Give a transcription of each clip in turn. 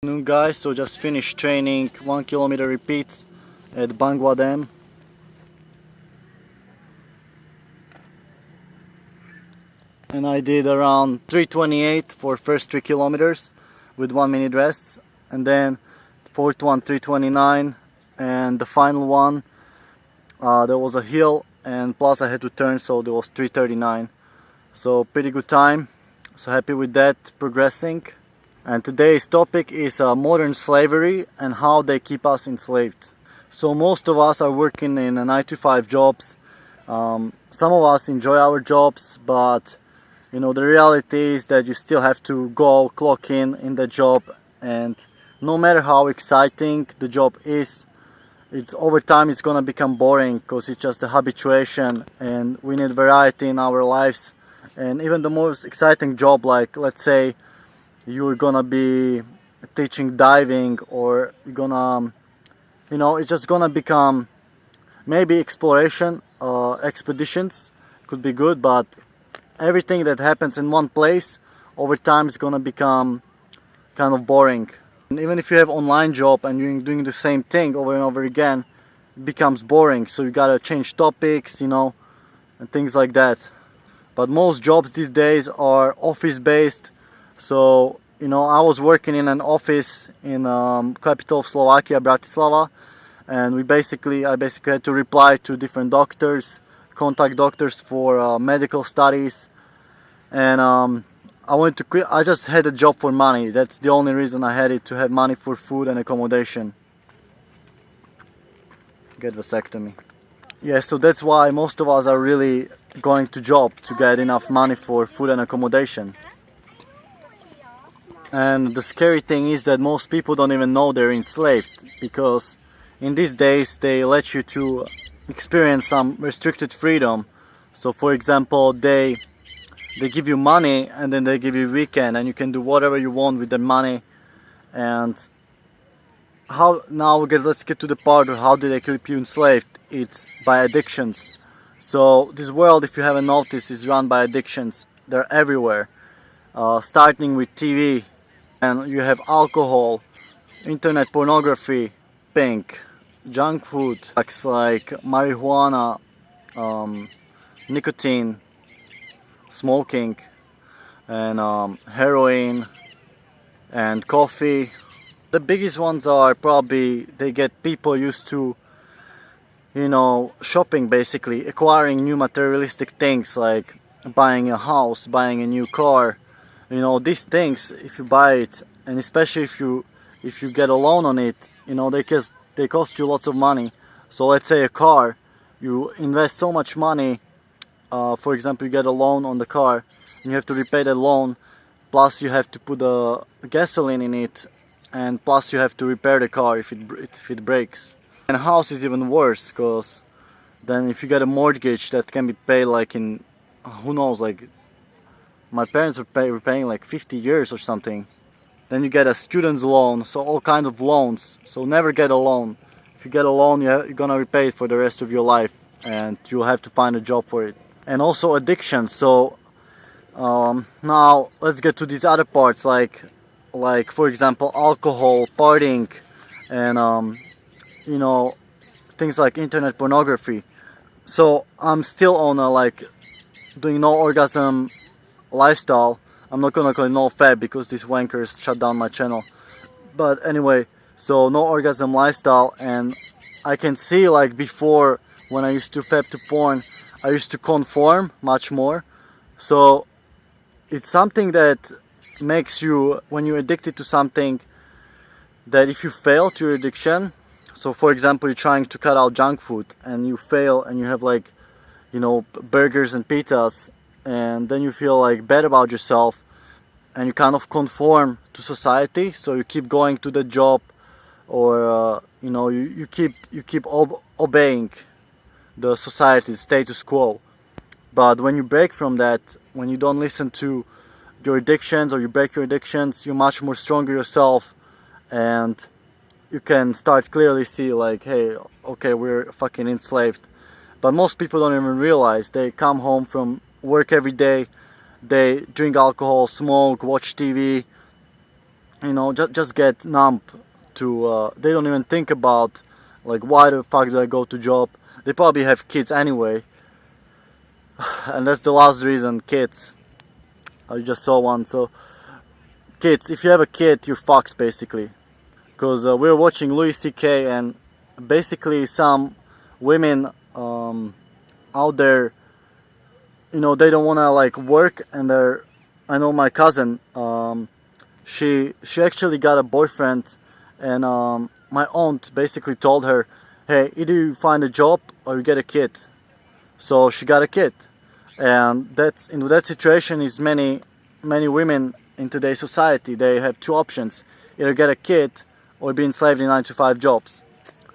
New guys, so just finished training 1 kilometer repeats at Bangwa Dam. And I did around 3:28 for first 3 kilometers with 1 minute rests, and then fourth one 3:29, and the final one there was a hill and plus I had to turn, so there was 3:39. So pretty good time, so happy with that, progressing. And today's topic is modern slavery and how they keep us enslaved. So most of us are working in a 9-to-5 jobs. Some of us enjoy our jobs, but you know the reality is that you still have to go clock in the job, and no matter how exciting the job is, it's over time it's gonna become boring because it's just a habituation, and we need variety in our lives. And even the most exciting job, like let's say you're gonna be teaching diving, or you're gonna, you know, it's just gonna become maybe exploration, expeditions could be good, but everything that happens in one place over time is gonna become kind of boring. And even if you have online job and you're doing the same thing over and over again, it becomes boring, so you gotta change topics, you know, and things like that. But most jobs these days are office based. So, you know, I was working in an office in capital of Slovakia, Bratislava, and I basically had to reply to different doctors, contact doctors for medical studies, and I wanted to quit. I just had a job for money. That's the only reason I had it, to have money for food and accommodation. Get vasectomy. Yeah, so that's why most of us are really going to job to get enough money for food and accommodation. And the scary thing is that most people don't even know they're enslaved, because in these days they let you to experience some restricted freedom. So for example, they give you money and then they give you a weekend and you can do whatever you want with the money. And how now let's get to the part of how do they keep you enslaved. It's by addictions. So this world, if you haven't noticed, is run by addictions. They're everywhere, starting with TV, and you have alcohol, internet pornography, pink, junk food, like marijuana, nicotine, smoking, and heroin, and coffee. The biggest ones are probably they get people used to, you know, shopping, basically acquiring new materialistic things like buying a house, buying a new car. You know, these things, if you buy it, and especially if you get a loan on it, you know, they cost you lots of money. So let's say a car, you invest so much money, for example, you get a loan on the car and you have to repay the loan, plus you have to put a gasoline in it, and plus you have to repair the car if it breaks. And a house is even worse, because then if you get a mortgage that can be paid like in, who knows, like my parents were paying like 50 years or something. Then you get a student's loan, so all kinds of loans. So never get a loan. If you get a loan, you're gonna repay it for the rest of your life, and you'll have to find a job for it. And also addictions. So now let's get to these other parts, like for example alcohol, partying, and you know, things like internet pornography. So I'm still on a like doing no orgasm lifestyle. I'm not gonna call it nofap because these wankers shut down my channel. But anyway, so no orgasm lifestyle, and I can see like before when I used to fap to porn, I used to conform much more. So it's something that makes you, when you're addicted to something, that if you fail to your addiction, so for example you're trying to cut out junk food and you fail and you have like, you know, burgers and pizzas, and then you feel like bad about yourself and you kind of conform to society, so you keep going to the job, or you know, you keep obeying the society's status quo. But when you break from that, when you don't listen to your addictions, or you break your addictions, you're much more stronger yourself, and you can start clearly see like, hey, okay, we're fucking enslaved. But most people don't even realize. They come home from work every day, they drink alcohol, smoke, watch TV, just get numb to, they don't even think about like why the fuck do I go to job. They probably have kids anyway, and that's the last reason, kids. I just saw one. So kids, if you have a kid, you're fucked basically, because we're watching Louis C.K. and basically some women out there, they don't want to like work, and I know my cousin, she actually got a boyfriend, and my aunt basically told her, hey, either you find a job or you get a kid. So she got a kid, and that's in that situation is many women in today's society. They have two options: either get a kid or be enslaved in 9-to-5 jobs.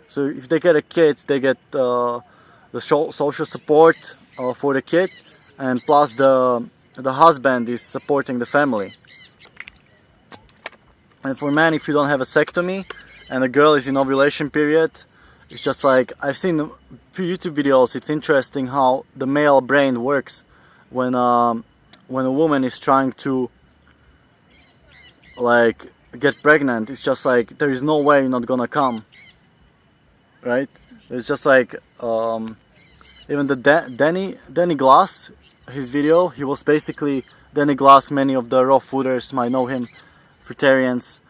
So if they get a kid, they get the social support for the kid, and plus the husband is supporting the family. And for men, if you don't have a vasectomy and the girl is in ovulation period, it's just like, I've seen a few YouTube videos. It's interesting how the male brain works when a woman is trying to like get pregnant. It's just like, there is no way you're not gonna come, right? It's just like even the Danny Glass, his video, he was basically Danny Glass. Many of the raw fooders might know him, fruitarians.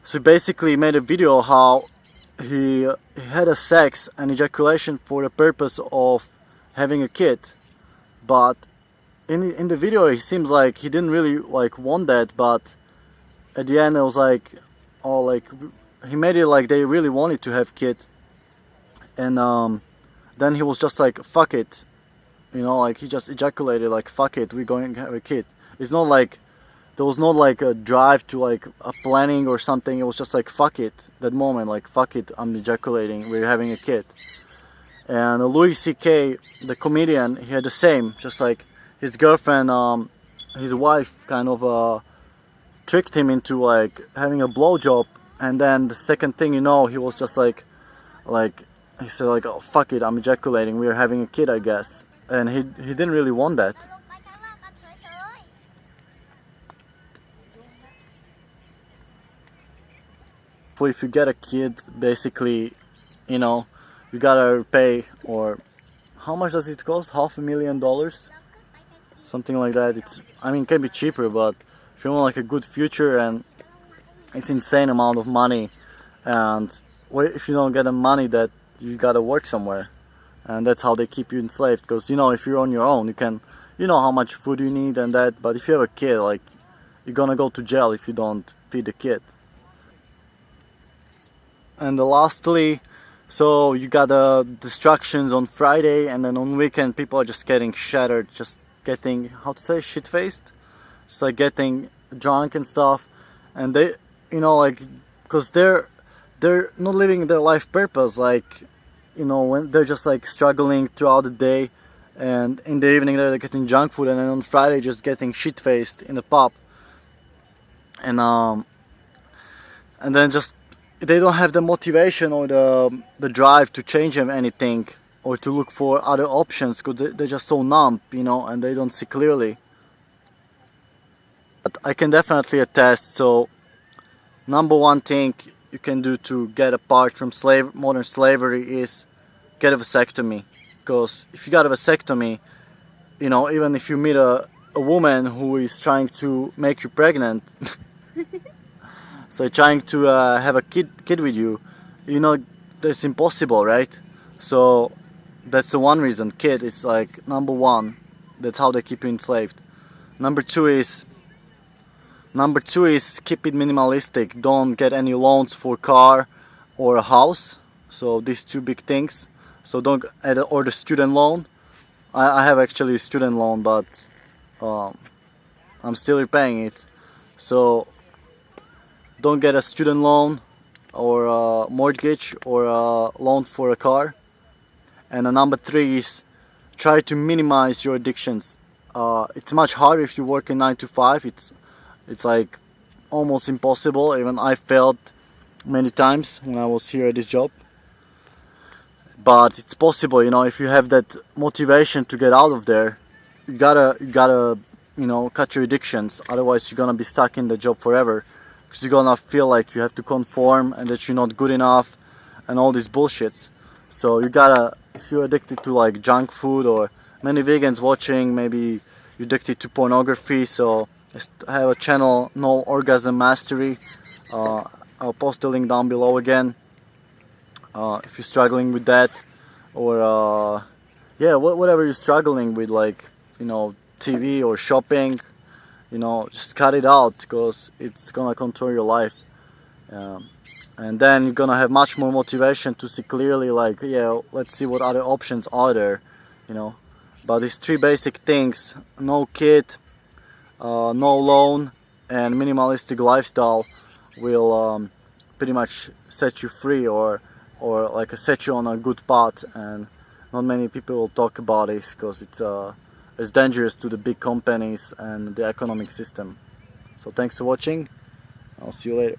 So he basically made a video how he had a sex and ejaculation for the purpose of having a kid, but in the video it seems like he didn't really like want that, but at the end it was like, oh, like he made it like they really wanted to have kid, and then he was just like, fuck it, like he just ejaculated like, fuck it, we're going to have a kid. It's not like there was not like a drive to like a planning or something. It was just like, fuck it, that moment, like, fuck it, I'm ejaculating, we're having a kid. And Louis C.K., the comedian, he had the same, just like his girlfriend, his wife kind of tricked him into like having a blowjob, and then the second thing he was just like he said like, oh, fuck it, I'm ejaculating, we're having a kid, I guess. And he didn't really want that. For if you get a kid, basically, you gotta pay, or how much does it cost? $500,000, something like that. It can be cheaper, but if you want like a good future, and it's insane amount of money, and if you don't get the money, that you gotta work somewhere, and that's how they keep you enslaved. Because if you're on your own, you can, how much food you need and that, but if you have a kid, like, you're gonna go to jail if you don't feed the kid. And lastly, so you got distractions on Friday, and then on weekend people are just getting shattered, just getting, how to say, shit-faced, just like getting drunk and stuff, and they, like, because they're not living their life purpose, like, when they're just like struggling throughout the day, and in the evening they're getting junk food, and then on Friday just getting shit-faced in the pub, and then just they don't have the motivation or the drive to change anything, or to look for other options, because they're just so numb, and they don't see clearly. But I can definitely attest. So number one thing you can do to get apart from modern slavery is get a vasectomy. Because if you got a vasectomy, even if you meet a woman who is trying to make you pregnant so trying to have a kid with you, that's impossible, right? So that's the one reason. Kid is like number one. That's how they keep you enslaved. Number two is keep it minimalistic. Don't get any loans for car or a house. So these two big things. So don't add, or the student loan. I have actually a student loan, but I'm still repaying it. So don't get a student loan or a mortgage or a loan for a car. And number three is try to minimize your addictions. It's much harder if you work in 9-to-5. It's like almost impossible. Even I failed many times when I was here at this job. But it's possible, if you have that motivation to get out of there. You gotta cut your addictions. Otherwise, you're gonna be stuck in the job forever. because you're gonna feel like you have to conform and that you're not good enough and all these bullshits. So you gotta, if you're addicted to like junk food, or many vegans watching, maybe you're addicted to pornography, so I have a channel, No Orgasm Mastery. I'll post the link down below again. If you're struggling with that, or yeah, whatever you're struggling with, like, you know, TV or shopping, you know, just cut it out, because it's gonna control your life. And then you're gonna have much more motivation to see clearly, like, yeah, let's see what other options are there, you know. But these three basic things: no kid, no loan, and minimalistic lifestyle will pretty much set you free, or like set you on a good path. And not many people will talk about this because it's dangerous to the big companies and the economic system. So thanks for watching. I'll see you later.